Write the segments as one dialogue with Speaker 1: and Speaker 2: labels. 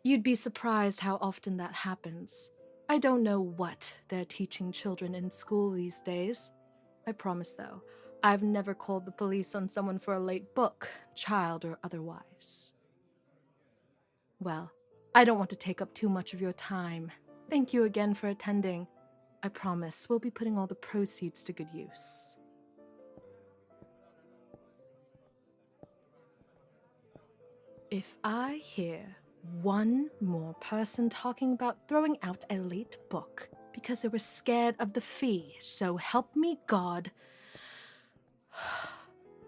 Speaker 1: You'd be surprised how often that happens. I don't know what they're teaching children in school these days. I promise, though, I've never called the police on someone for a late book, child or otherwise. Well, I don't want to take up too much of your time. Thank you again for attending. I promise we'll be putting all the proceeds to good use. If I hear one more person talking about throwing out a late book because they were scared of the fee, so help me God,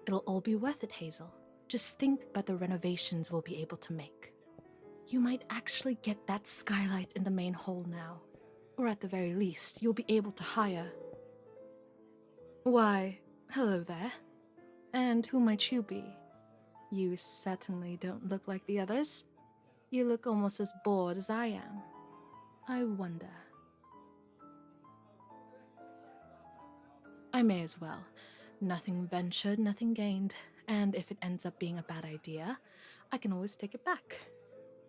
Speaker 1: it'll all be worth it, Hazel. Just think about the renovations we'll be able to make. You might actually get that skylight in the main hall now. Or at the very least, you'll be able to hire. Why, hello there. And who might you be? You certainly don't look like the others. You look almost as bored as I am. I wonder. I may as well. Nothing ventured, nothing gained. And if it ends up being a bad idea, I can always take it back.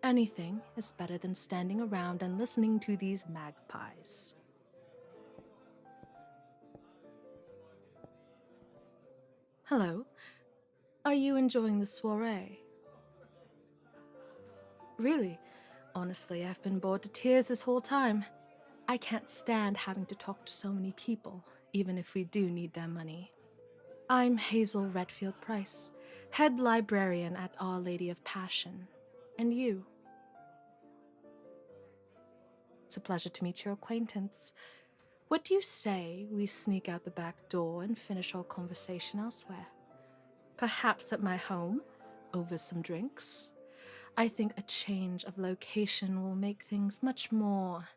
Speaker 1: Anything is better than standing around and listening to these magpies. Hello. Are you enjoying the soiree? Really? Honestly, I've been bored to tears this whole time. I can't stand having to talk to so many people, even if we do need their money. I'm Hazel Redfield-Price, head librarian at Our Lady of Passion. And you? It's a pleasure to meet your acquaintance. What do you say we sneak out the back door and finish our conversation elsewhere? Perhaps at my home, over some drinks? I think a change of location will make things much more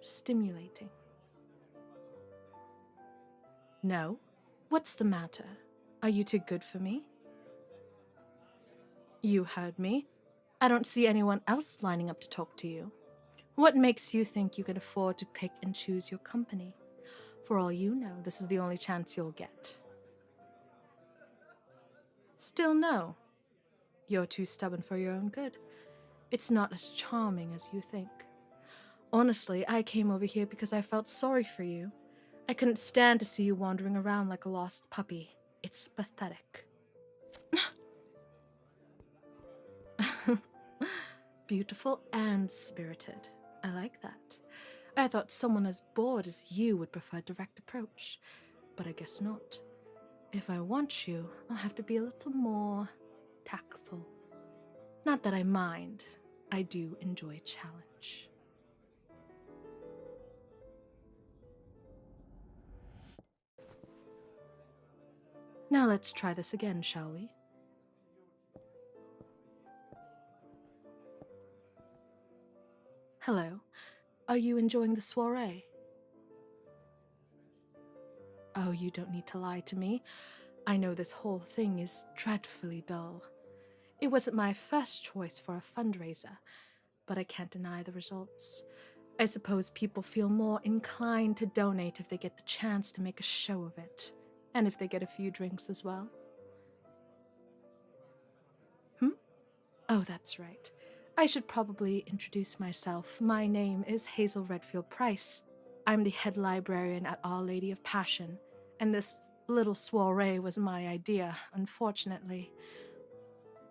Speaker 1: stimulating. No? What's the matter? Are you too good for me? You heard me. I don't see anyone else lining up to talk to you. What makes you think you can afford to pick and choose your company? For all you know, this is the only chance you'll get. Still no. You're too stubborn for your own good. It's not as charming as you think. Honestly, I came over here because I felt sorry for you. I couldn't stand to see you wandering around like a lost puppy. It's pathetic. Beautiful and spirited. I like that. I thought someone as bored as you would prefer direct approach, but I guess not. If I want you, I'll have to be a little more tactful. Not that I mind. I do enjoy challenge. Now let's try this again, shall we? Hello. Are you enjoying the soiree? Oh, you don't need to lie to me. I know this whole thing is dreadfully dull. It wasn't my first choice for a fundraiser, but I can't deny the results. I suppose people feel more inclined to donate if they get the chance to make a show of it, and if they get a few drinks as well. Oh, that's right. I should probably introduce myself. My name is Hazel Redfield-Price. I'm the head librarian at Our Lady of Passion, and this little soiree was my idea, unfortunately.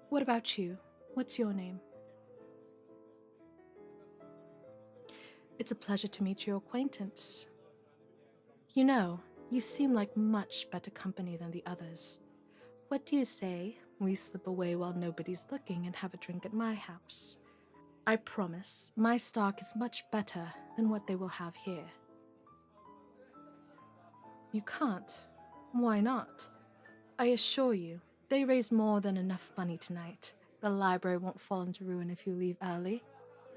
Speaker 1: What about you? What's your name? It's a pleasure to meet your acquaintance. You know, you seem like much better company than the others. What do you say we slip away while nobody's looking and have a drink at my house? I promise my stock is much better than what they will have here. You can't. Why not? I assure you, they raised more than enough money tonight. The library won't fall into ruin if you leave early,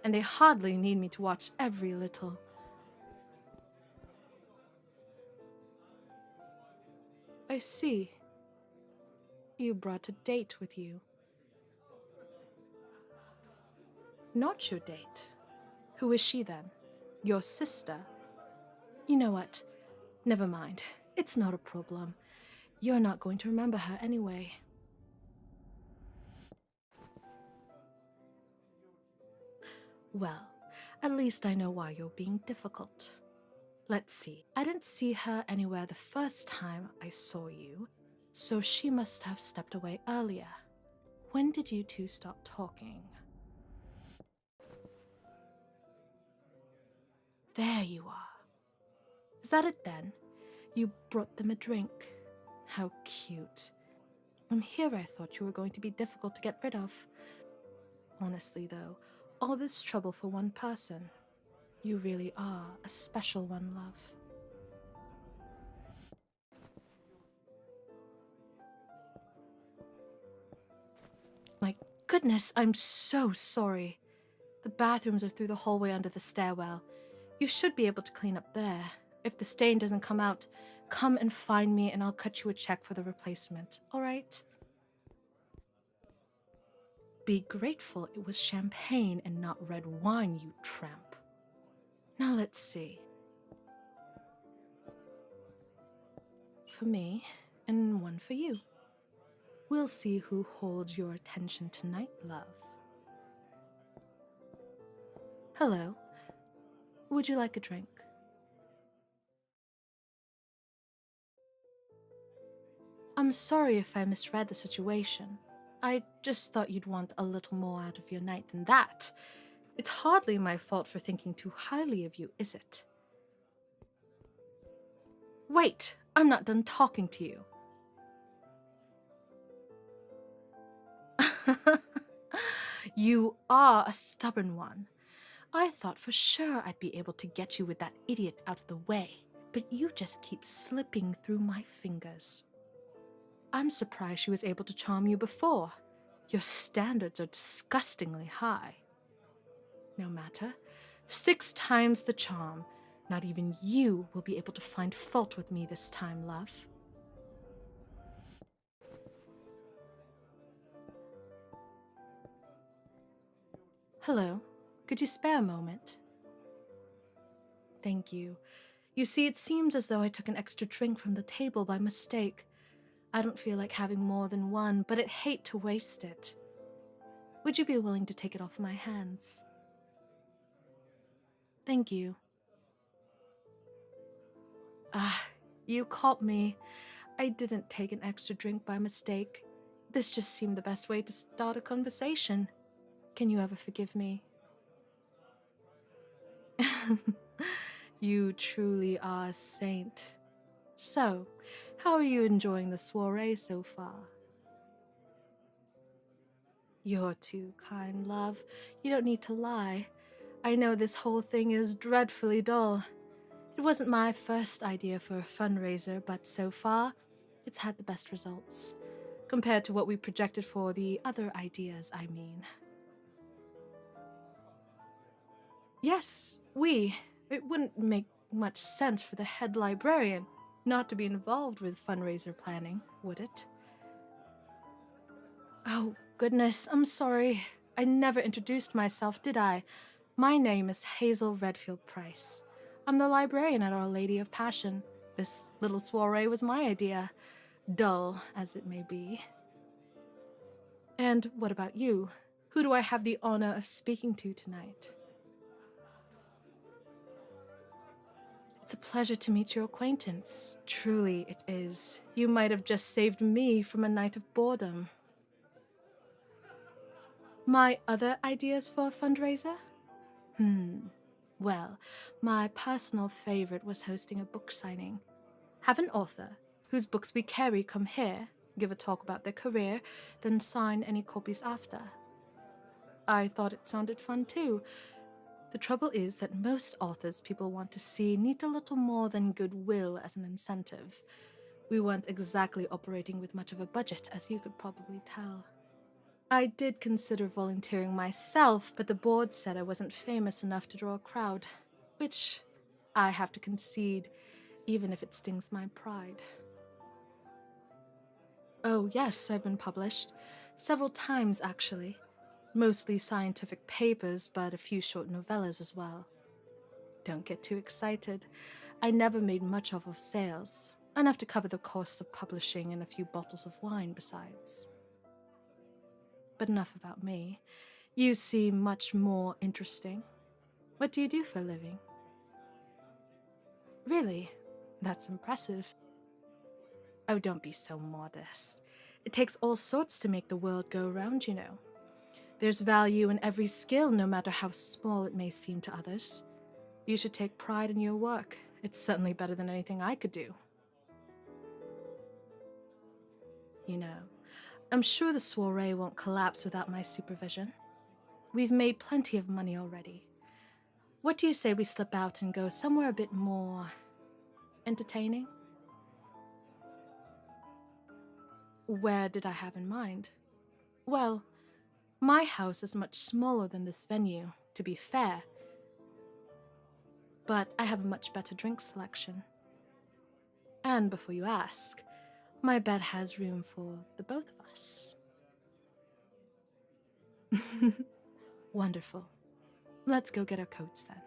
Speaker 1: and they hardly need me to watch every little. I see. You brought a date with you. Not your date. Who is she then? Your sister? You know what? Never mind. It's not a problem. You're not going to remember her anyway. Well, at least I know why you're being difficult. Let's see. I didn't see her anywhere the first time I saw you, so she must have stepped away earlier. When did you two stop talking? There you are. Is that it then? You brought them a drink. How cute. And here I thought you were going to be difficult to get rid of. Honestly, though, all this trouble for one person. You really are a special one, love. My goodness, I'm so sorry. The bathrooms are through the hallway under the stairwell. You should be able to clean up there. If the stain doesn't come out, come and find me and I'll cut you a check for the replacement, all right? Be grateful it was champagne and not red wine, you tramp. Now let's see. For me, and one for you. We'll see who holds your attention tonight, love. Hello. Would you like a drink? I'm sorry if I misread the situation. I just thought you'd want a little more out of your night than that. It's hardly my fault for thinking too highly of you, is it? Wait, I'm not done talking to you. You are a stubborn one. I thought for sure I'd be able to get you with that idiot out of the way, but you just keep slipping through my fingers. I'm surprised she was able to charm you before. Your standards are disgustingly high. No matter. 6 times the charm. Not even you will be able to find fault with me this time, love. Hello. Could you spare a moment? Thank you. You see, it seems as though I took an extra drink from the table by mistake. I don't feel like having more than one, but I'd hate to waste it. Would you be willing to take it off my hands? Thank you. Ah, you caught me. I didn't take an extra drink by mistake. This just seemed the best way to start a conversation. Can you ever forgive me? You truly are a saint. So, how are you enjoying the soiree so far? You're too kind, love. You don't need to lie. I know this whole thing is dreadfully dull. It wasn't my first idea for a fundraiser, but so far, it's had the best results. Compared to what we projected for the other ideas, I mean. Yes, we. It wouldn't make much sense for the head librarian not to be involved with fundraiser planning, would it? Oh, goodness, I'm sorry. I never introduced myself, did I? My name is Hazel Redfield-Price. I'm the librarian at Our Lady of Passion. This little soiree was my idea, dull as it may be. And what about you? Who do I have the honor of speaking to tonight? It's a pleasure to meet your acquaintance. Truly it is. You might have just saved me from a night of boredom. My other ideas for a fundraiser? Well, my personal favorite was hosting a book signing. Have an author, whose books we carry, come here, give a talk about their career, then sign any copies after. I thought it sounded fun too. The trouble is that most authors people want to see need a little more than goodwill as an incentive. We weren't exactly operating with much of a budget, as you could probably tell. I did consider volunteering myself, but the board said I wasn't famous enough to draw a crowd, which I have to concede, even if it stings my pride. Oh yes, I've been published. Several times, actually. Mostly scientific papers, but a few short novellas as well. Don't get too excited. I never made much of sales. Enough to cover the costs of publishing and a few bottles of wine besides. But enough about me. You seem much more interesting. What do you do for a living? Really? That's impressive. Oh, don't be so modest. It takes all sorts to make the world go round, you know. There's value in every skill, no matter how small it may seem to others. You should take pride in your work. It's certainly better than anything I could do. You know, I'm sure the soiree won't collapse without my supervision. We've made plenty of money already. What do you say we slip out and go somewhere a bit more entertaining? Where did I have in mind? Well, my house is much smaller than this venue, to be fair, but I have a much better drink selection. And before you ask, my bed has room for the both of us. Wonderful. Let's go get our coats then.